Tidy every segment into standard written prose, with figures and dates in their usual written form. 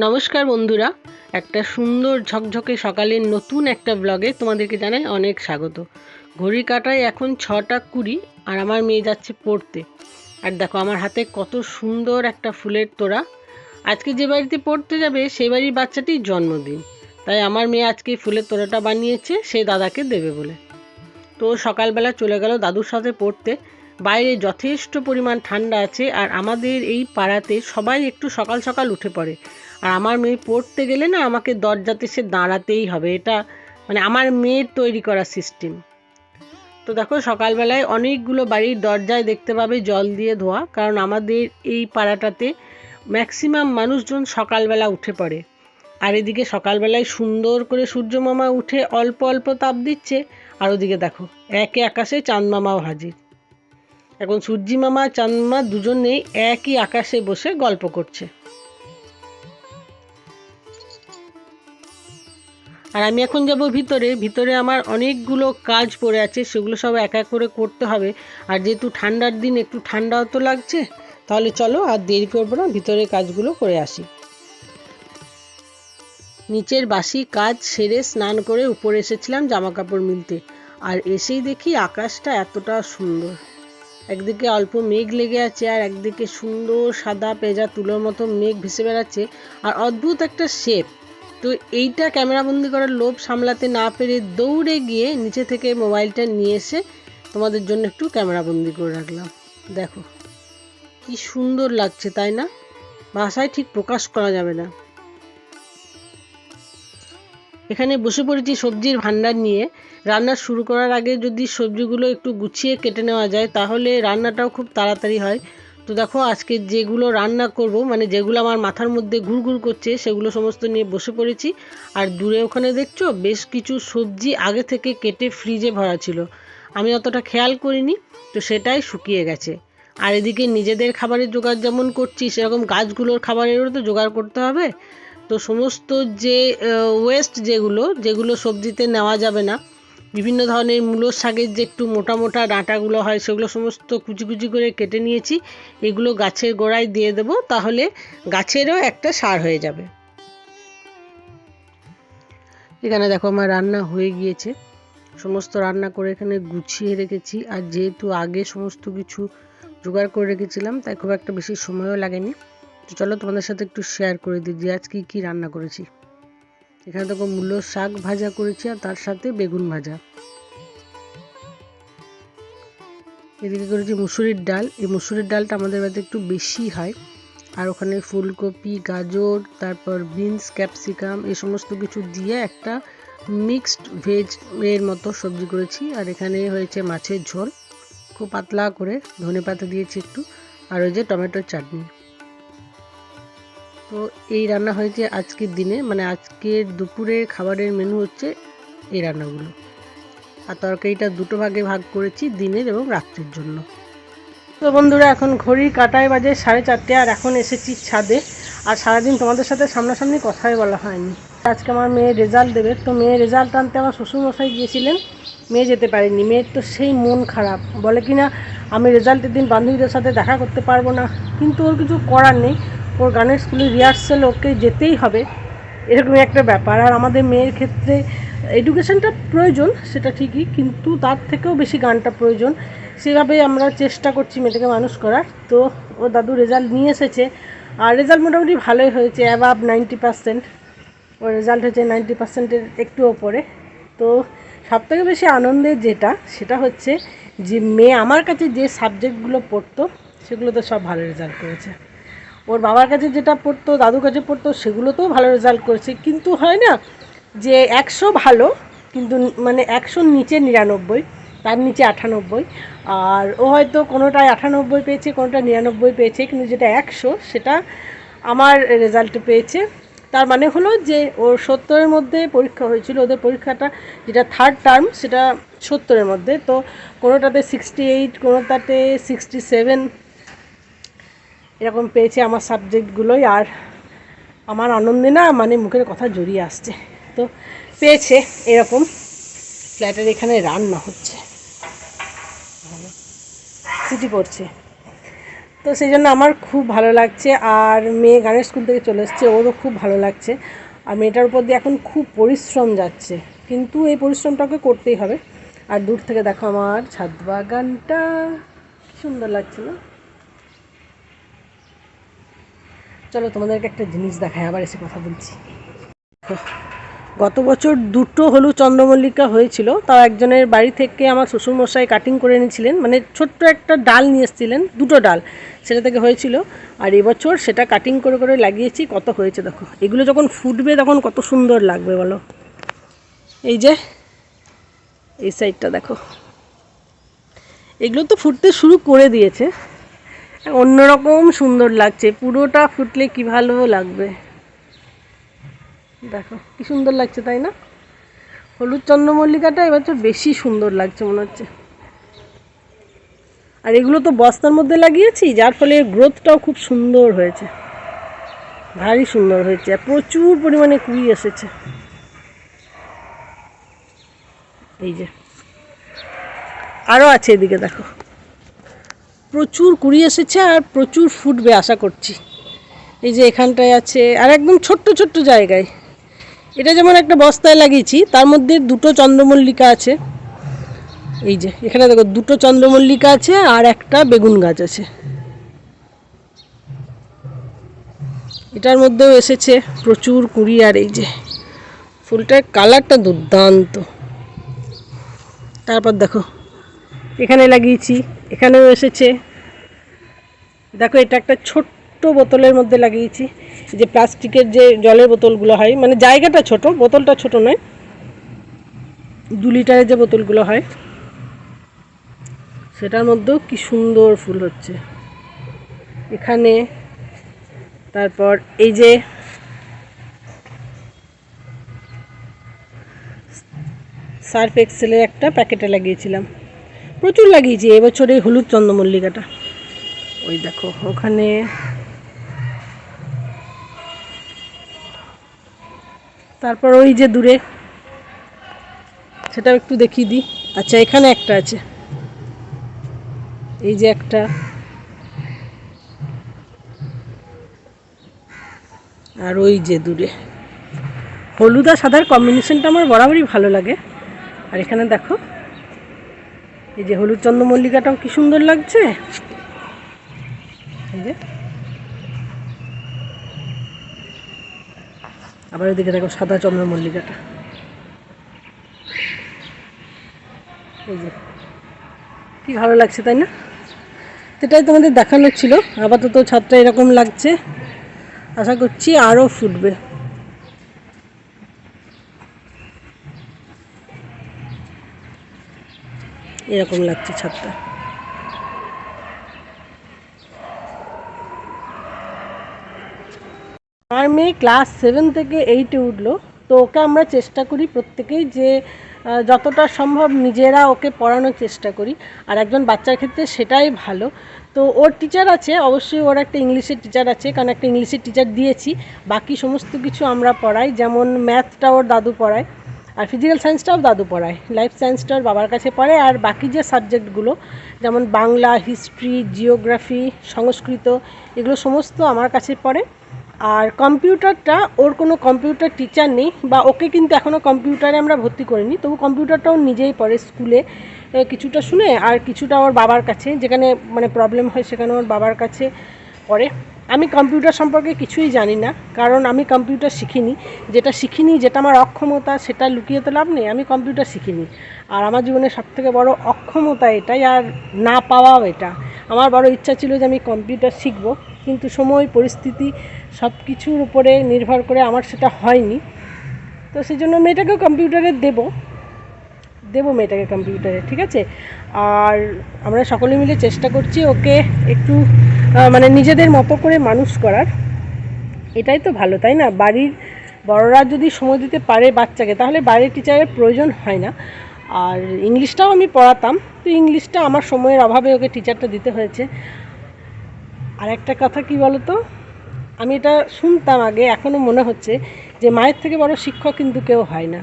নমস্কার বন্ধুরা, একটা সুন্দর ঝকঝকে সকালের নতুন একটা ব্লগে তোমাদেরকে জানাই অনেক স্বাগত। ঘড়ি কাঁটায় এখন 6:20 আর আমার মেয়ে যাচ্ছে পড়তে। আর দেখো আমার হাতে কত সুন্দর একটা ফুলের তোড়া। আজকে যে বাড়িতে পড়তে যাবে সেই বাড়ির বাচ্চাটির জন্মদিন, তাই আমার মেয়ে আজকে ফুলের তোড়াটা বানিয়েছে সে দাদাকে দেবে বলে। তো সকালবেলা চলে গেল দাদুর সাথে পড়তে। বাইরে যথেষ্ট পরিমাণ ঠান্ডা আছে আর আমাদের এই পাড়াতে সবাই একটু সকাল সকাল উঠে পড়ে। আর আমার মেয়ে পড়তে গেলে না আমাকে দরজাতে সে দাঁড়াতেই হবে, এটা মানে আমার মেয়ের তৈরি করা সিস্টেম। তো দেখো সকালবেলায় অনেকগুলো বাড়ির দরজায় দেখতে পাবে জল দিয়ে ধোয়া, কারণ আমাদের এই পাড়াটাতে ম্যাক্সিমাম মানুষজন সকালবেলা উঠে পড়ে। আর এদিকে সকালবেলায় সুন্দর করে সূর্য মামা উঠে অল্প অল্প তাপ দিচ্ছে, আর ওদিকে দেখো একে আকাশে চাঁদ মামাও হাজির। এখন সূর্যি মামা চাঁদ মামা দুজনেই একই আকাশে বসে গল্প করছে। আর আমি এখন যাব ভিতরে। ভিতরে আমার অনেকগুলো কাজ পড়ে আছে, সেগুলো সব এক এক করে করতে হবে। আর যেহেতু ঠান্ডার দিন একটু ঠান্ডাও তো লাগছে, তাহলে চলো আর দেরি করবো না, ভিতরে কাজগুলো করে আসি। নিচের বাসি কাজ সেরে স্নান করে উপরে এসেছিলাম জামা কাপড় মিলতে। আর এসেই দেখি আকাশটা এতটা সুন্দর, একদিকে অল্প মেঘ লেগে আছে আর একদিকে সুন্দর সাদা পেঁজা তুলোর মতো মেঘ ভেসে বেড়াচ্ছে আর অদ্ভুত একটা শেপ। তো এইটা ক্যামেরাবন্দি করার লোভ সামলাতে না পেরে দৌড়ে গিয়ে নিচে থেকে মোবাইলটা নিয়ে এসে তোমাদের জন্য একটু ক্যামেরাবন্দি করে রাখলাম। দেখো কি সুন্দর লাগছে, তাই না? ভাষায় ঠিক প্রকাশ করা যাবে না। এখানে বসে পড়েছি সবজির ভান্ডার নিয়ে। রান্না শুরু করার আগে যদি সবজিগুলো একটু গুছিয়ে কেটে নেওয়া যায় তাহলে রান্নাটাও খুব তাড়াতাড়ি হয়। তো দেখো আজকে যেগুলো রান্না করব, মানে যেগুলো আমার মাথার মধ্যে ঘুরঘুর করছে সেগুলো সমস্ত নিয়ে বসে পড়েছি। আর দূরে ওখানে দেখছো বেশ কিছু সবজি আগে থেকে কেটে ফ্রিজে ভরা ছিল, আমি অতটা খেয়াল করিনি, তো সেটাই শুকিয়ে গেছে। আর এদিকে নিজেদের খাবারের জোগাড় যেমন করছি সেরকম গাছগুলোর খাবারেরও তো জোগাড় করতে হবে। তো সমস্ত যে ওয়েস্ট যেগুলো সবজিতে নেওয়া যাবে না, বিভিন্ন ধরনের মূলো শাকের যে একটু মোটা মোটা ডাঁটাগুলো হয় সেগুলো সমস্ত কুচি কুচি করে কেটে নিয়েছি। এগুলো গাছের গোড়ায় দিয়ে দেবো, তাহলে গাছেরও একটা সার হয়ে যাবে। এখানে দেখো আমার রান্না হয়ে গিয়েছে, সমস্ত রান্না করে এখানে গুছিয়ে রেখেছি। আর যেহেতু আগে সমস্ত কিছু জোগাড় করে রেখেছিলাম তাই খুব একটা বেশি সময়ও লাগেনি। তো চলো তোমাদের সাথে একটু শেয়ার করে দিই যে আজ কী রান্না করেছি। এখানে দেখো মূলো শাক ভাজা করেছি আর তার সাথে বেগুন ভাজা। এদিকে করেছি মুসুরির ডাল। এই মুসুরির ডালটা আমাদের বাড়িতে একটু বেশি হয়। আর ওখানে ফুলকপি, গাজর, তারপর বিনস, ক্যাপসিকাম এই সমস্ত কিছু দিয়ে একটা মিক্সড ভেজ এর মতো সবজি করেছি। আর এখানে হয়েছে মাছের ঝোল, খুব পাতলা করে ধনেপাতা দিয়েছি একটু, আর ওই যে টমেটোর চাটনি। তো এই রান্না হয়েছে আজকের দিনে, মানে আজকের দুপুরের খাবারের মেনু হচ্ছে এই রান্নাগুলো। আর তরকারিটা দুটো ভাগে ভাগ করেছি, দিনের এবং রাত্রির জন্য। তো বন্ধুরা এখন ঘড়ির কাঁটায় বাজে 4:30 আর এখন এসেছি ছাদে। আর সারাদিন তোমাদের সাথে সামনাসামনি কথাই বলা হয়নি। আজকে আমার মেয়ের রেজাল্ট দেবে, তো মেয়ের রেজাল্ট আনতে আমার শ্বশুরমশাই গিয়েছিলেন, মেয়ে যেতে পারেনি। মেয়ের তো সেই মন খারাপ, বলে কিনা আমি রেজাল্টের দিন বান্ধবীদের সাথে দেখা করতে পারবো না। কিন্তু ওর কিছু করার নেই, ওর গানের স্কুলের রিহার্সেল ওকে যেতেই হবে, এরকমই একটা ব্যাপার। আর আমাদের মেয়ের ক্ষেত্রে এডুকেশনটা প্রয়োজন সেটা ঠিকই, কিন্তু তার থেকেও বেশি গানটা প্রয়োজন। সেভাবে আমরা চেষ্টা করছি মেয়েটাকে মানুষ করার। তো ও দাদু রেজাল্ট নিয়ে এসেছে, আর রেজাল্ট মোটামুটি ভালোই হয়েছে, অ্যাবাভ 90%। ওর রেজাল্ট হয়েছে 90%-এর একটু ওপরে। তো সবথেকে বেশি আনন্দের সেটা হচ্ছে যে মেয়ে আমার কাছে যে সাবজেক্টগুলো পড়তো সেগুলো তো সব ভালো রেজাল্ট করেছে। ওর বাবার কাছে যেটা পড়তো, দাদুর কাছে পড়তো, সেগুলোতেও ভালো রেজাল্ট করেছে। কিন্তু হয় না যে 100 ভালো, কিন্তু মানে 100-র নিচে 99, তার নিচে 98। আর ও হয়তো কোনোটায় 98 পেয়েছে, কোনোটা 99 পেয়েছে, কিন্তু যেটা 100 সেটা আমার রেজাল্টে পেয়েছে। তার মানে হলো যে ওর 70-এর মধ্যে পরীক্ষা হয়েছিল, ওদের পরীক্ষাটা যেটা থার্ড টার্ম সেটা 70-এর মধ্যে। তো কোনোটাতে 68, কোনোটাতে 67 এরকম পেয়েছে আমার সাবজেক্টগুলোই। আর আমার আনন্দে না মানে মুখের কথা জড়িয়ে আসছে। তো পেয়েছে এরকম। ফ্ল্যাটের এখানে রান্না হচ্ছে, সিটি পড়ছে। তো সেই জন্য আমার খুব ভালো লাগছে। আর মেয়ে গানের স্কুল থেকে চলে এসছে, ওরও খুব ভালো লাগছে। আর মেয়েটার উপর দিয়ে এখন খুব পরিশ্রম যাচ্ছে, কিন্তু এই পরিশ্রমটাকে করতেই হবে। আর দূর থেকে দেখো আমার ছাদ বাগানটা কি সুন্দর লাগছে না? চলো তোমাদেরকে একটা জিনিস দেখাই, আবার এসে কথা বলছি। গত বছর 2টো হলুদ চন্দ্রমল্লিকা হয়েছিল, তাও একজনের বাড়ি থেকে আমার শ্বশুরমশাই কাটিং করে এনেছিলেন, মানে ছোট্ট একটা ডাল নিয়ে এসেছিলেন, 2টো ডাল সেটা থেকে হয়েছিল। আর এবছর সেটা কাটিং করে করে লাগিয়েছি, কত হয়েছে দেখো। এগুলো যখন ফুটবে তখন কত সুন্দর লাগবে বলো। এই যে এই সাইডটা দেখো, এগুলো তো ফুটতে শুরু করে দিয়েছে, অন্যরকম সুন্দর লাগছে। পুরোটা ফুটলে কি ভালো লাগবে, দেখো কি সুন্দর লাগছে তাই না? হলুদ চন্দ্রমল্লিকাটা এবছর বেশি সুন্দর লাগছে মনে হচ্ছে। আর এগুলো তো বস্তার মধ্যে লাগিয়েছি, যার ফলে গ্রোথটাও খুব সুন্দর হয়েছে, ভারী সুন্দর হয়েছে। আর প্রচুর পরিমাণে কুড়ি এসেছে। এই যে আরও আছে, এদিকে দেখো প্রচুর কুড়ি এসেছে আর প্রচুর ফুটবে আশা করছি। এই যে এখানটায় আছে, আর একদম ছোট্ট ছোট্ট জায়গায়। এটা যেমন একটা বস্তায় লাগিয়েছি, তার মধ্যে 2টো চন্দ্রমল্লিকা আছে। এই যে এখানে দেখো 2টো চন্দ্রমল্লিকা আছে আর একটা বেগুন গাছ আছে। এটার মধ্যেও এসেছে প্রচুর কুড়ি। আর এই যে ফুলটার কালারটা দুর্দান্ত। তারপর দেখো এখানে লাগিয়েছি, এখানেও এসেছে। দেখো এটা একটা ছোট্ট বোতলের মধ্যে লাগিয়েছি, যে প্লাস্টিকের যে জলের বোতলগুলো হয়, মানে জায়গাটা ছোট, বোতলটা ছোট নয়, 2 লিটারের যে বোতলগুলো হয় সেটার মধ্যেও কি সুন্দর ফুল হচ্ছে এখানে। তারপর এই যে সার্ফ এক্সেলের একটা প্যাকেটে লাগিয়েছিলাম, প্রচুর লাগিয়েছি এবছর এই হলুদ চন্দ্রমল্লিকাটা। ওই দেখো ওখানে। তারপর ওই যে দূরে, সেটাও একটু দেখিয়ে দিই। আচ্ছা এখানে একটা আছে, এই যে একটা। আর ওই যে দূরে। হলুদ আর সাদার কম্বিনেশনটা আমার বরাবরই ভালো লাগে। আর এখানে দেখো এই যে হলুদ চন্দ্রমল্লিকাটাও কি সুন্দর লাগছে। এই যে আবার ওইদিকে দেখো সাদা চন্দ্রমল্লিকাটা, এই যে কি ভালো লাগছে তাই না? সেটাই তোমাদের দেখানোর ছিল। আপাতত ছাদটা এরকম লাগছে, আশা করছি আরও ফুটবে। এরকম লাগছে ছাদটা। আমার মেয়ে ক্লাস 7 থেকে 8-এ উঠলো, তো ওকে আমরা চেষ্টা করি প্রত্যেকেই যে যতটা সম্ভব নিজেরা ওকে পড়ানোর চেষ্টা করি। আর একজন বাচ্চার ক্ষেত্রে সেটাই ভালো। তো ওর টিচার আছে, অবশ্যই ওর একটা ইংলিশের টিচার আছে, কারণ একটা ইংলিশের টিচার দিয়েছি। বাকি সমস্ত কিছু আমরা পড়াই, যেমন ম্যাথটা ওর দাদু পড়ায়, আর ফিজিক্যাল সায়েন্সটাও দাদু পড়ায়, লাইফ সায়েন্সটা ওর বাবার কাছে পড়ে। আর বাকি যে সাবজেক্টগুলো যেমন বাংলা, হিস্ট্রি, জিওগ্রাফি, সংস্কৃত, এগুলো সমস্ত আমার কাছে পড়ে। আর কম্পিউটারটা, ওর কোনো কম্পিউটার টিচার নেই, বা ওকে কিন্তু এখনও কম্পিউটারে আমরা ভর্তি করিনি, তবু কম্পিউটারটাও নিজেই পড়ে স্কুলে, কিছুটা শুনে আর কিছুটা ওর বাবার কাছে, যেখানে মানে প্রবলেম হয় সেখানে ওর বাবার কাছে পড়ে। আমি কম্পিউটার সম্পর্কে কিছুই জানি না, কারণ আমি কম্পিউটার শিখিনি। যেটা আমার অক্ষমতা, সেটা লুকিয়ে তো লাভ নেই। আমি কম্পিউটার শিখিনি, আর আমার জীবনের সবথেকে বড় অক্ষমতা এটাই, আর না পাওয়াও এটা। আমার বড় ইচ্ছা ছিল যে আমি কম্পিউটার শিখব, কিন্তু সময়, পরিস্থিতি সব কিছুর উপরে নির্ভর করে আমার সেটা হয়নি। তো সেই জন্য মেয়েটাকেও কম্পিউটারে দেবো মেয়েটাকে কম্পিউটারে, ঠিক আছে। আর আমরা সকলে মিলে চেষ্টা করছি ওকে একটু মানে নিজেদের মতো করে মানুষ করার। এটাই তো ভালো, তাই না? বাড়ির বড়রা যদি সময় দিতে পারে বাচ্চাকে, তাহলে বাইরের টিচারের প্রয়োজন হয় না। আর ইংলিশটাও আমি পড়াতাম, তো ইংলিশটা আমার সময়ের অভাবে ওকে টিচারটা দিতে হয়েছে। আর একটা কথা কি বলো তো, আমি এটা শুনতাম আগে, এখনও মনে হচ্ছে যে মায়ের থেকে বড় শিক্ষক কিন্তু কেউ হয় না।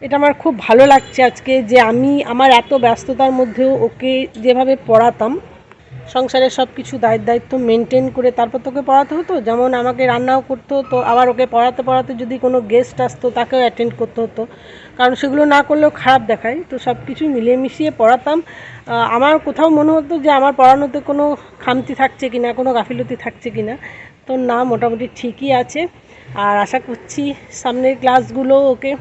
এটা আমার খুব ভালো লাগছে আজকে, যে আমি আমার এত ব্যস্ততার মধ্যেও ওকে যেভাবে পড়াতাম, সংসারের সব কিছু দায়িত্ব মেনটেন করে তারপর তোকে পড়াতে হতো। যেমন আমাকে রান্নাও করতে হতো, আবার ওকে পড়াতে যদি কোনো গেস্ট আসতো তাকেও অ্যাটেন্ড করতে হতো, কারণ সেগুলো না করলেও খারাপ দেখায়। তো সব কিছু মিলিয়ে মিশিয়ে পড়াতাম। আমার কোথাও মনে হতো যে আমার পড়ানোতে কোনো খামতি থাকছে কি না, কোনো গাফিলতি থাকছে কি না। তো না, মোটামুটি ঠিকই আছে। আর আশা করছি সামনের ক্লাসগুলো ওকে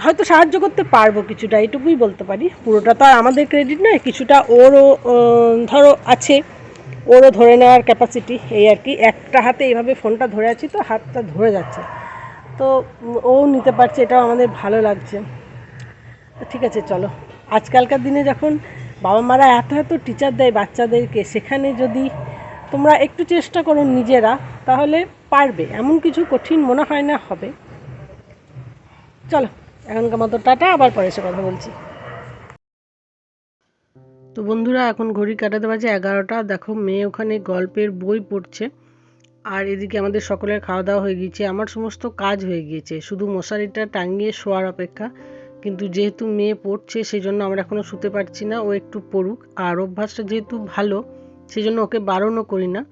হয়তো সাহায্য করতে পারবো কিছুটা, এটুকুই বলতে পারি। পুরোটা তো আর আমাদের ক্রেডিট নয়, কিছুটা ওরও ধরো আছে, ওরও ধরে নেওয়ার ক্যাপাসিটি, এই আর কি। একটা হাতে এইভাবে ফোনটা ধরে আছি তো হাতটা ধরে যাচ্ছে, তো ও নিতে পারছে, এটাও আমাদের ভালো লাগছে। ঠিক আছে, চলো। আজকালকার দিনে যখন বাবা মারা এত টিচার দেয় বাচ্চাদেরকে, সেখানে যদি তোমরা একটু চেষ্টা করো নিজেরা, তাহলে পারবে। এমন কিছু কঠিন মনে হয় না হবে। চলো, এখনকার মতো টাটা, আবার পরে এসে কথা বলছি। তো বন্ধুরা, এখন ঘড়ি কাটাতে বাজে 11টা। দেখো মেয়ে ওখানে গল্পের বই পড়ছে, আর এদিকে আমাদের সকলের খাওয়া দাওয়া হয়ে গিয়েছে। আমার সমস্ত কাজ হয়ে গিয়েছে, শুধু মশারিটা টাঙিয়ে শোয়ার অপেক্ষা। কিন্তু যেহেতু মেয়ে পড়ছে সেই জন্য আমরা এখনও শুতে পারছি না, ও একটু পড়ুক। আর অভ্যাসটা যেহেতু ভালো, সেই জন্য ওকে বারণও করি না,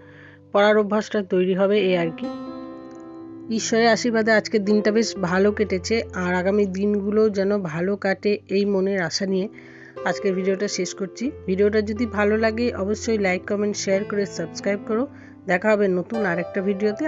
পড়ার অভ্যাসটা তৈরি হবে, এই আর কি। ঈশ্বরের আশীর্বাদে আজকের দিনটা বেশ ভালো কেটেছে, আর আগামী দিনগুলো যেন ভালো কাটে এই মনের আশা নিয়ে আজকের ভিডিওটা শেষ করছি। ভিডিওটা যদি ভালো লাগে অবশ্যই লাইক, কমেন্ট, শেয়ার করে সাবস্ক্রাইব করো। দেখা হবে নতুন আরেকটা ভিডিওতে।